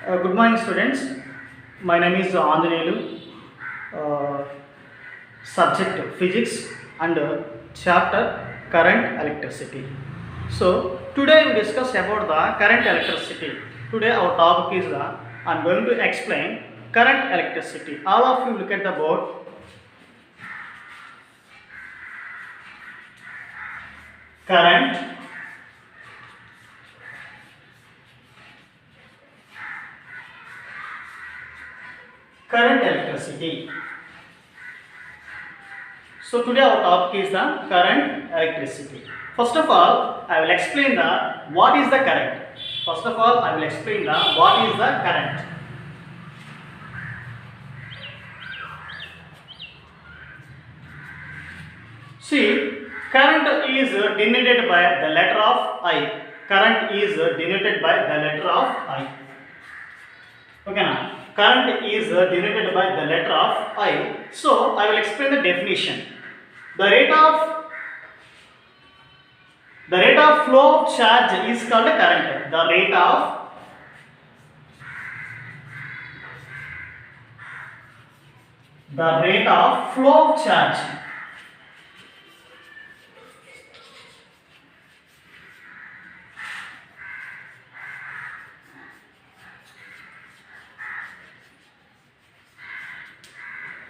Good morning, students. My name is Anjaneyulu. Uh, Subject physics and chapter current electricity. So today we discuss about the current electricity. Today our topic is I'm going to explain current electricity. All of you look at the board. Current electricity. So today our topic is the current electricity. First of all, I will explain what is the current. First of all, I will explain what is the current. See, current is denoted by the letter of I. Current is denoted by the letter of I. Okay now. Current is denoted by the letter of I. So I will explain the definition. The rate of flow of charge is called a current. The rate of flow of charge.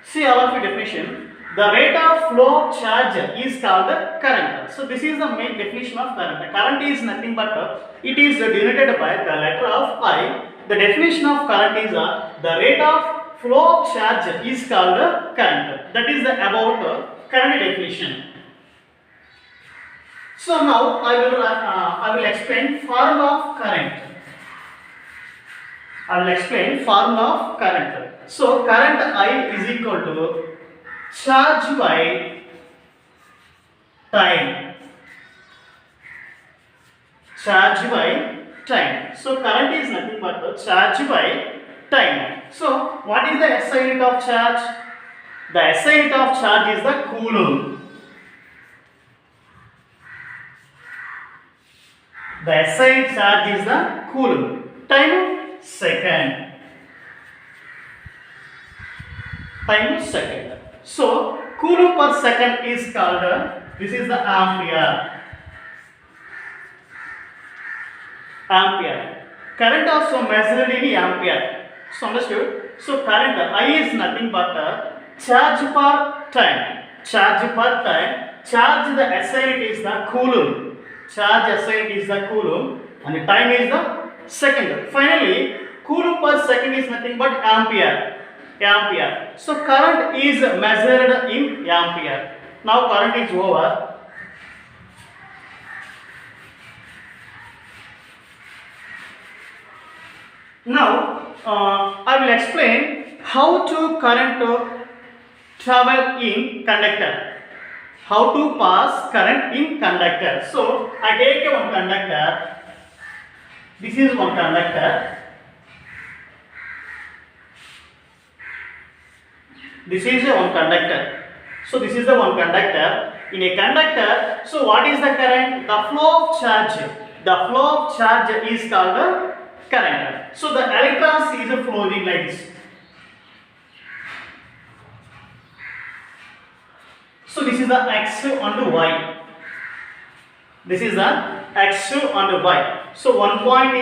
See all of the definition. The rate of flow of charge is called current. So this is the main definition of current. Current is nothing but it is denoted by the letter of I. The definition of current is the rate of flow of charge is called current. That is the about current definition. So now I will explain formula of current. I will explain formula of current. So current I is equal to charge by time. Charge by time. So current is nothing but charge by time. So what is the SI unit of charge? The SI unit of charge is the coulomb. The SI charge is the coulomb. Time second. Time second. So coulomb per second is called this is the ampere. Ampere. Current also measured in ampere. So understood? So current I is nothing but charge per time. Charge per time. Charge the SI unit is the coulomb. Charge SI unit is the coulomb and the time is the second. Finally, coulomb per second is nothing but ampere. Ampere. So current is measured in ampere. Now current is over. Now I will explain how to current travel in conductor. How to pass current in conductor. So I take one conductor. This is one conductor. This is one conductor. So this is the one conductor. In a conductor, so what is the current? The flow of charge. The flow of charge is called the current. So the electrons is flowing like this. So this is the X and Y. This is the X and Y. So one side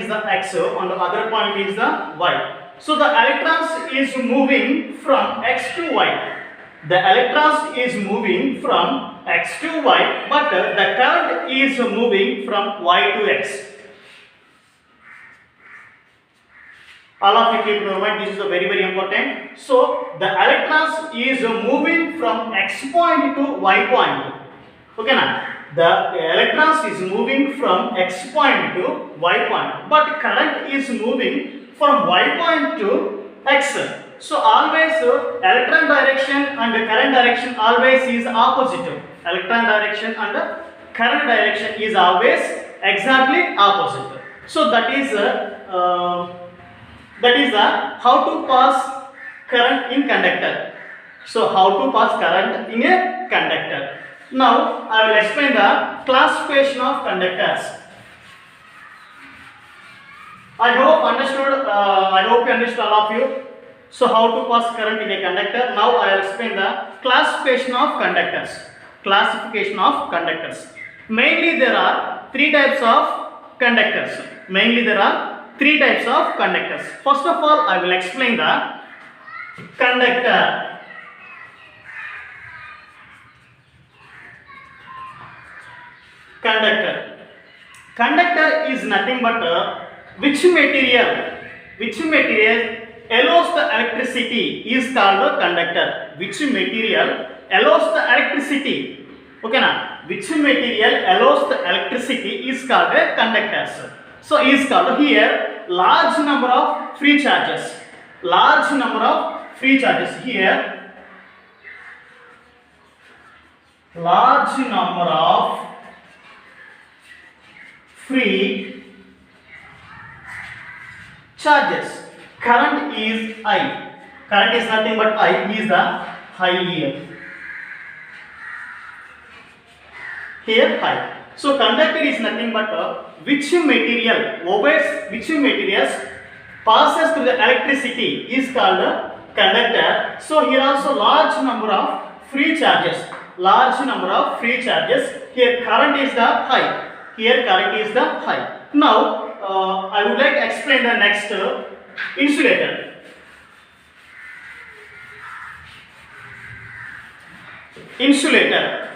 is the X and the other point is the Y. So the electrons is moving from X to Y. The electrons is moving from X to Y, but the current is moving from Y to X. All of you keep in mind, this is very important. So the electrons is moving from X point to Y point. Okay now. The electrons is moving from X point to Y point, but current is moving from Y point to X. So always electron direction and current direction always is opposite. Electron direction and current direction is always exactly opposite. So that is how to pass current in conductor. So how to pass current in a conductor. Now I will explain the classification of conductors. I hope understood. I hope you understood all of you. So how to pass current in a conductor? Now I will explain the classification of conductors. Classification of conductors. Mainly there are three types of conductors. Mainly there are three types of conductors. First of all, I will explain the conductor. Conductor. Conductor is nothing but which material allows the electricity is called a conductor. Which material allows the electricity? Okay na? Which material allows the electricity is called a conductor. So is called here large number of free charges. Large number of free charges here. Large number of free charges. Current is I. Current is nothing but I. Is the I here. Here I. So conductor is nothing but which materials passes through the electricity is called a conductor. So here also large number of free charges. Large number of free charges. Here current is the high. Here current is the high. Now I would like to explain the next insulator. Insulator.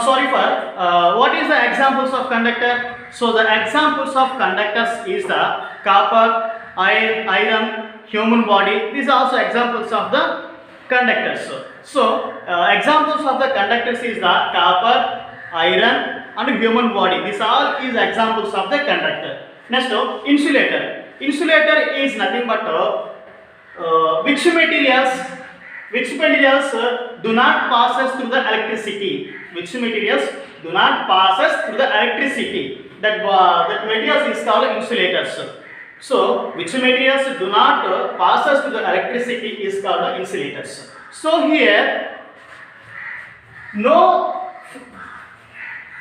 Sorry for what is the examples of conductor? So the examples of conductors is the copper, iron, human body. These are also examples of the conductors. So examples of the conductors is the copper, iron and human body. These all is examples of the conductor. Next insulator. Insulator is nothing but which materials do not passes through the electricity. Which materials do not passes through the electricity. That materials is called insulators. So which materials do not passes through the electricity is called insulators. So here no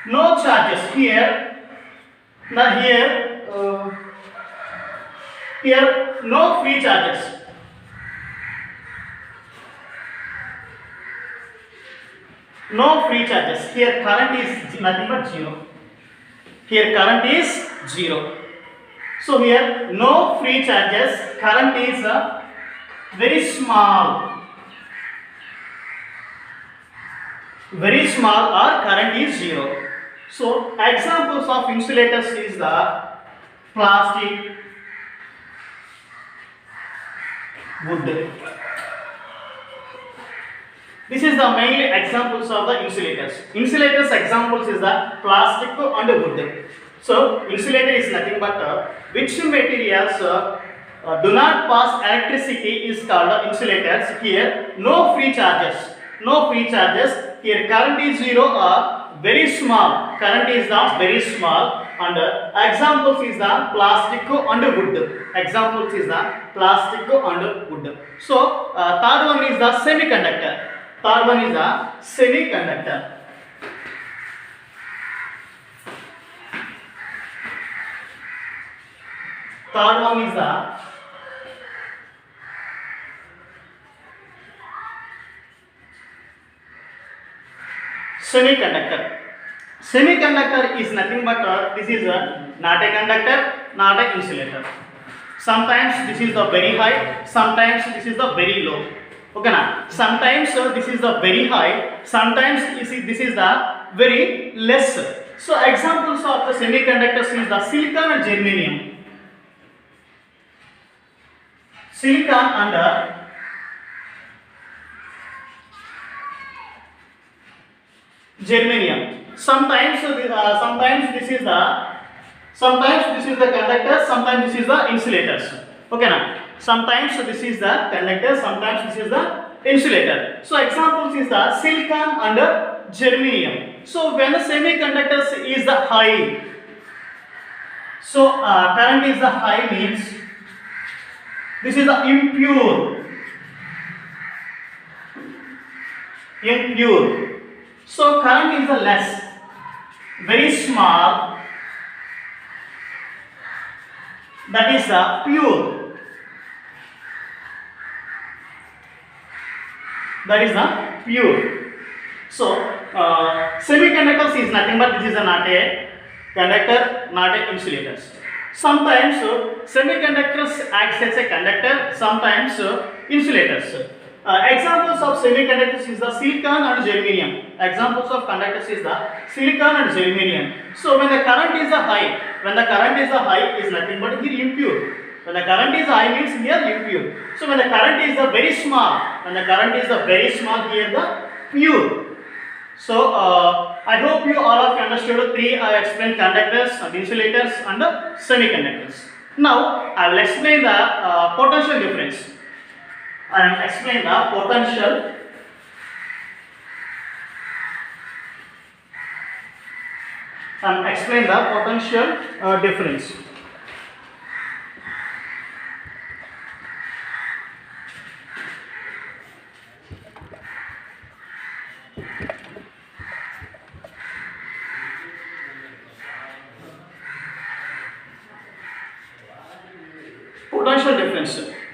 charges here. Now here no free charges. No free charges. Here current is nothing but 0. Here current is 0. So here no free charges. Current is very small. Very small or current is 0. So examples of insulators is the plastic, wood. This is the main examples of the insulators. Insulators examples is the plastic and wood. So insulator is nothing but which materials do not pass electricity is called insulators. Here no free charges. No free charges. Here current is 0 or very small. Current is not very small. And examples is the plastic and wood. Examples is the plastic and wood. So third one is the semiconductor. Third one is the semiconductor. Third one is the semiconductor. Semiconductor is nothing but this is not a conductor, not an insulator. Sometimes this is the very high, sometimes this is the very low. Okay na? Sometimes this is the very high, sometimes this is the very less. So examples of the semiconductors is the silicon and germanium. Silicon and germanium. Sometimes this is the conductor, sometimes this is the insulators. Okay na? Sometimes this is the conductor, sometimes this is the insulator. So examples is the silicon and germanium. So when the semiconductors is the high, so current is the high means this is the impure. So current is the less, very small, that is the pure. That is the pure. So semiconductors is nothing but this is not a conductor, not a insulators. Sometimes semiconductors acts as a conductor, sometimes insulators. Examples of semiconductors is the silicon and germanium. Examples of conductors is the silicon and germanium. So when the current is high is nothing but here impure. When the current is high means here impure. So when the current is very small, here the pure. So I hope you all of you understood three I explained conductors and insulators and semiconductors. Now I will explain the potential difference. I will explain the potential difference.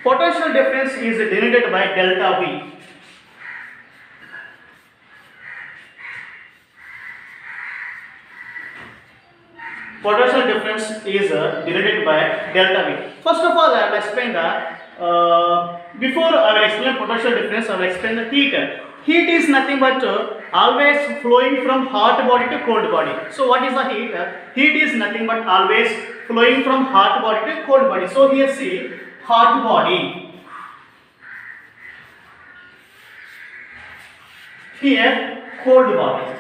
Potential difference is denoted by delta V. Potential difference is denoted by delta V. First of all, I will explain that. Before I will explain potential difference, I will explain the heat. Heat is nothing but always flowing from hot body to cold body. So what is the heat? Heat is nothing but always flowing from hot body to cold body. So here see hot body. Here cold body.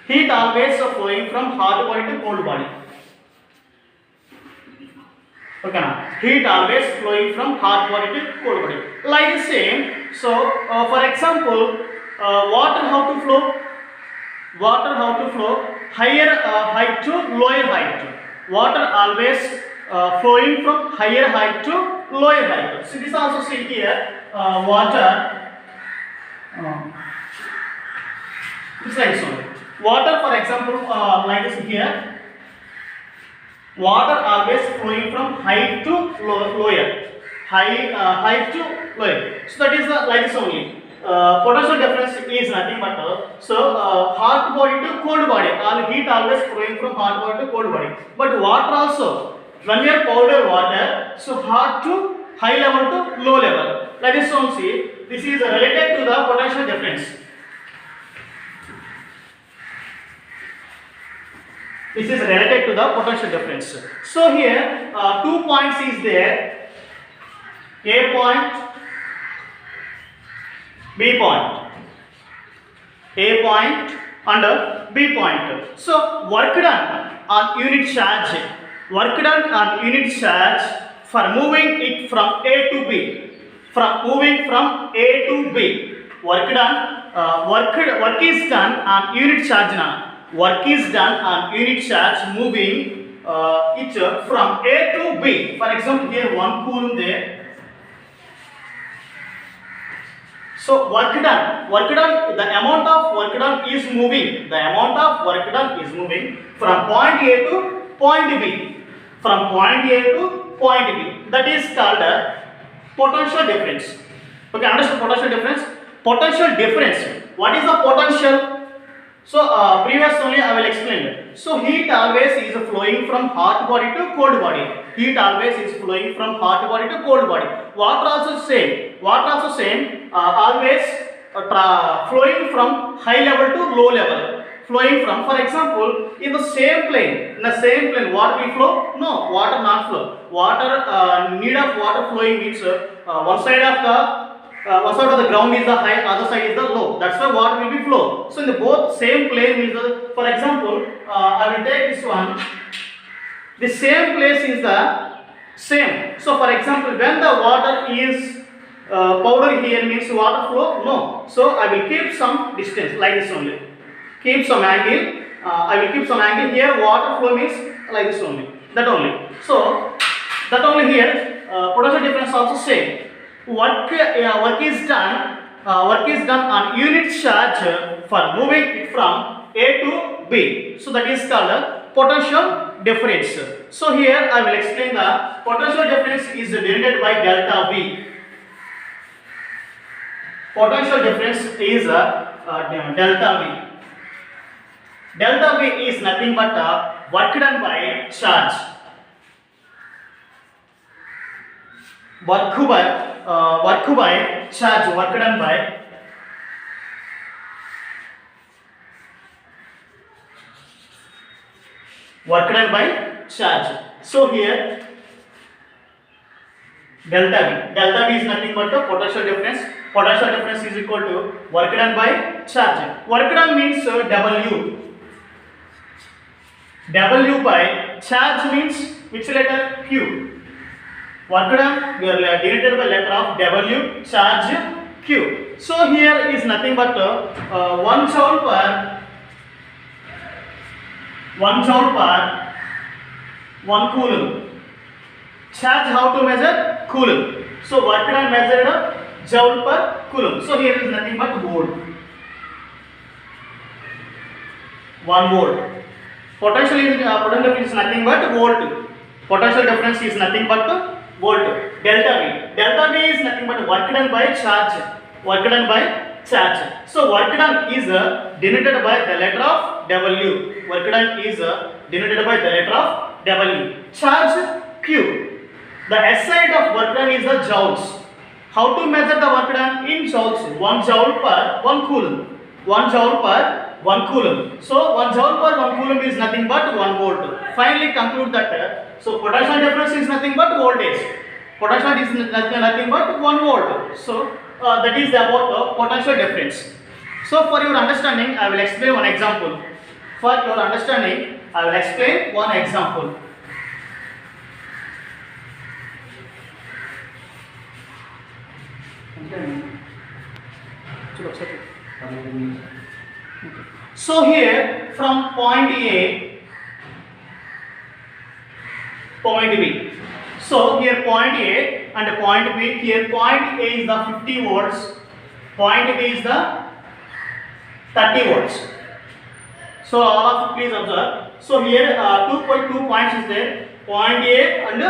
Heat always flowing from hot body to cold body. Okay, now heat always flowing from hot body to cold body. Like the same. So, for example, water how to flow? Water how to flow? Higher height to lower height. Water always flowing from higher height to lower height. So this also see here water. This like so. Water, for example, like this here. Water always flowing from high to lower, high to lower. So that is like this only. Potential difference is nothing but hot body to cold body. All heat always flowing from hot body to cold body. But water also, when we are powder water, so hot to high level to low level. Like this only. This is related to the potential difference. This is related to the potential difference. So here 2 points is there, A point, B point, A point and B point. So work done on unit charge, for moving it from A to B, work is done on unit charge now. Work is done on unit charge moving it from A to B. For example, here 1 coulomb there. So work done, the amount of work done is moving. From point A to point B. That is called potential difference. Okay, understand potential difference? Potential difference. What is the potential? So previous only I will explain it. So heat always is flowing from hot body to cold body. Water also same. Always flowing from high level to low level. For example, in the same plane, water will flow? No, water not flow. Need of water flowing means one side of the ground is the high, other side is the low. That's why water will be flow. So in the both same plane means for example, I will take this one. The same place is the same. So for example, when the water is powder here means water flow? No. So I will keep some distance like this only. Keep some angle. I will keep some angle here. Water flow means like this only. That only. So that only here. Potential difference also same. work is done on unit charge for moving it from A to B. So that is called a potential difference. So here I will explain the potential difference is denoted by delta V. Potential difference is delta V. Delta V is nothing but work done by charge. Work by charge, work done by charge. So here delta V is nothing but the potential difference. Potential difference is equal to work done by charge. Work done means W. W by charge means which letter? Q. Work done, we are denoted by letter of W, charge Q. So here is nothing but 1 joule per 1 coulomb. Charge how to measure? Coulomb. So work done measured joule per coulomb. So here is nothing but volt. 1 volt. Potential is nothing but volt. Potential difference is nothing but volt. Delta V. Delta V is nothing but work done by charge. Work done by charge. So work done is denoted by the letter of W. Work done is denoted by the letter of W. Charge Q. The SI of work done is the joules. How to measure the work done in joules? 1 joule per 1 coulomb. 1 joule per 1 coulomb. So 1 joule per 1 coulomb is nothing but 1 volt. Finally conclude that so potential difference is nothing but voltage. Potential is nothing but 1 volt. So that is about the potential difference. So for your understanding, I will explain one example. For your understanding, I will explain one example. So here from point A, point B. So here point A and point B. Here point A is the 50 volts, point B is the 30 volts. So all of you please observe. So here 2 points is there, point A and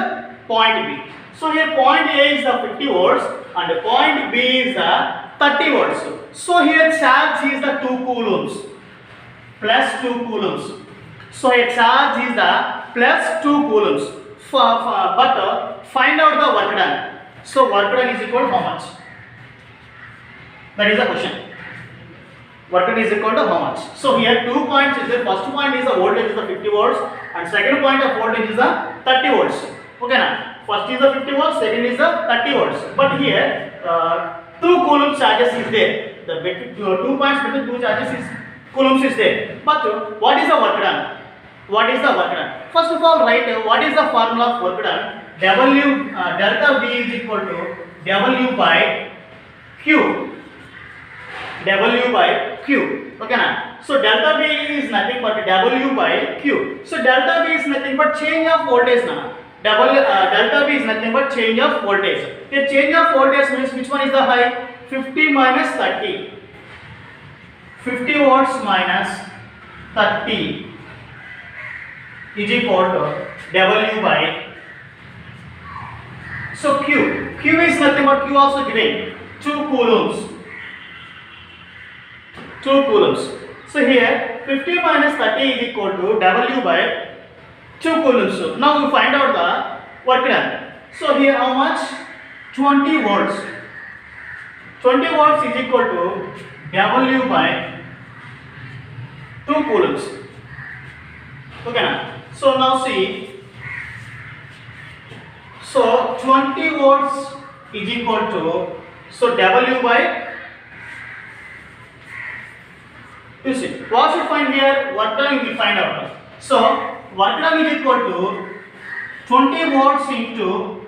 point B. So here point A is the 50 volts and point B is the 30 volts. So here charge is the 2 coulombs, plus 2 coulombs. So here charge is the plus 2 coulombs. But find out the work done. So work done is equal to how much? That is the question. Work done is equal to how much? So here 2 points is there. First point is the voltage is the 50 volts and second point of voltage is the 30 volts. Okay now. First is the 50 volts, second is the 30 volts. But here 2 coulomb charges is there. The 2 points between 2 charges is coulombs is there. But what is the work done? What is the work done? First of all, write what is the formula of work done? W delta V is equal to W by Q. W by Q. Okay now. So delta V is nothing but W by Q. So delta V is nothing but change of voltage now. Delta V is nothing but change of voltage. Here change of voltage means which one is the high? 50 minus 30. 50 volts minus 30 is equal to W by. So Q. Q is nothing but Q also given 2 coulombs. 2 coulombs. So here 50 minus 30 is equal to W by 2 coulombs. Now we find out the work done. So here how much? 20 volts. 20 volts is equal to W by 2 coulombs. Okay now. So now see. So 20 volts is equal to, so W by, you see, what should find here? Work done we will find out. So work done is equal to 20 volts into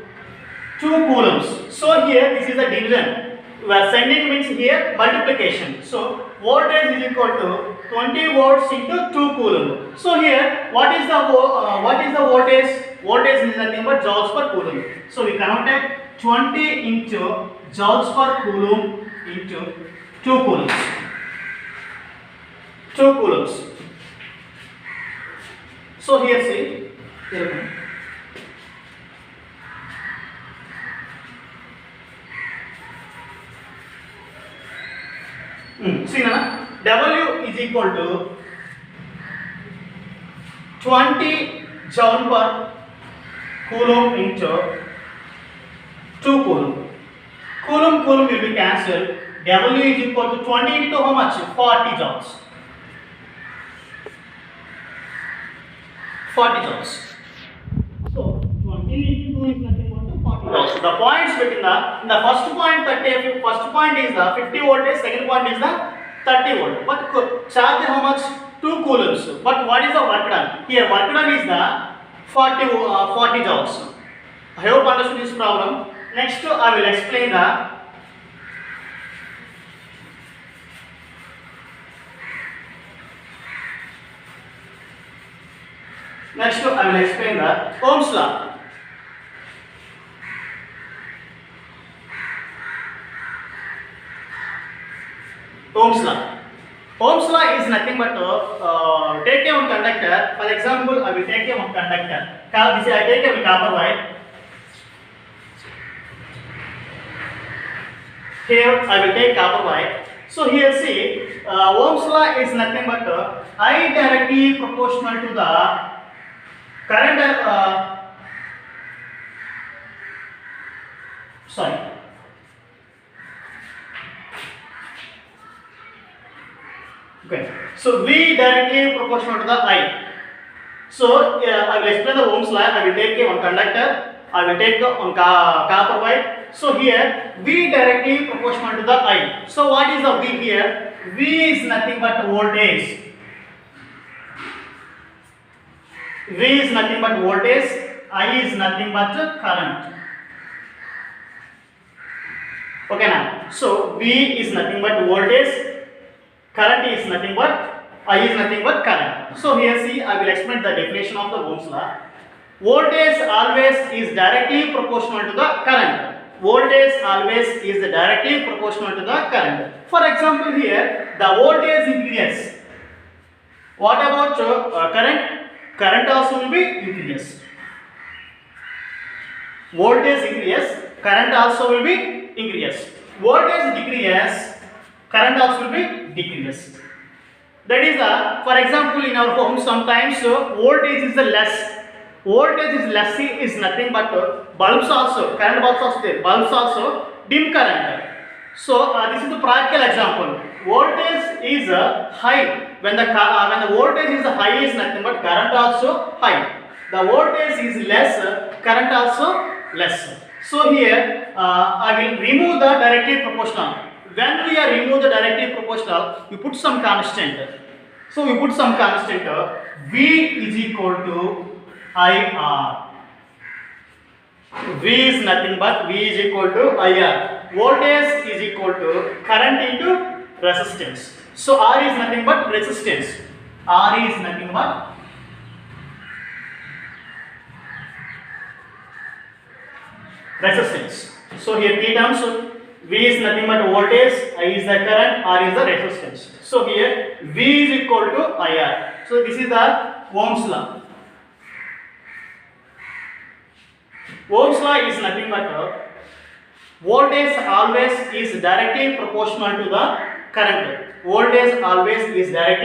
2 coulombs. So here this is a division. We are sending means here multiplication. So voltage is equal to 20 volts into 2 coulomb. So here what is the voltage? Voltage is nothing but joules per coulomb. So we connected 20 into joules per coulomb into 2 coulombs. 2 coulombs. So here see, here come. See now, W is equal to 20 joule per coulomb into 2 coulomb. Coulomb will be cancelled. W is equal to 20 into how much? 40 joules. 40 joules. So 20 into 2 is nothing but 40 joules. The points between in the first point 30, first point is the 50 voltage, second point is the 30 volt. But charge how much? 2 coulombs. But what is the work done? Here work done is the 40 joules. I hope understood this problem. Next I will explain the Ohm's law. Ohm's law. Ohm's law is nothing but take one conductor. For example, I will take one conductor. This I take a copper wire. Here I will take copper wire. So here see, Ohm's law is nothing but I directly proportional to the current. Okay. So V directly proportional to the I. So I will explain the Ohm's law. I will take one conductor. I will take on copper wire. So here V directly proportional to the I. So what is the V here? V is nothing but voltage. V is nothing but voltage. I is nothing but current. Okay now. So V is nothing but voltage. Current is nothing but I is nothing but current. So here see, I will explain the definition of the Ohm's law. Voltage always is directly proportional to the current. Voltage always is directly proportional to the current. For example, here the voltage increases. What about current? Current also will be increases. Voltage increases, current also will be increases. Voltage decreases, current also will be decreases. That is for example, in our home sometimes voltage is the less. Voltage is less is nothing but bulbs also, current bulbs also there, bulbs also dim current. So this is the practical example. Voltage is high. When the voltage is high is nothing but current also high. The voltage is less, current also less. So here I will remove the directly proportional. When we are remove the directly proportional, we put some constant. So we put some constant. V is equal to IR. V is nothing but V is equal to IR. Voltage is equal to current into resistance. So R is nothing but resistance. R is nothing but resistance. So here three terms. V is nothing but voltage, I is the current, R is the resistance. So here V is equal to IR. So this is the Ohm's law. Ohm's law is nothing but voltage always is directly proportional to the current. Voltage always is directly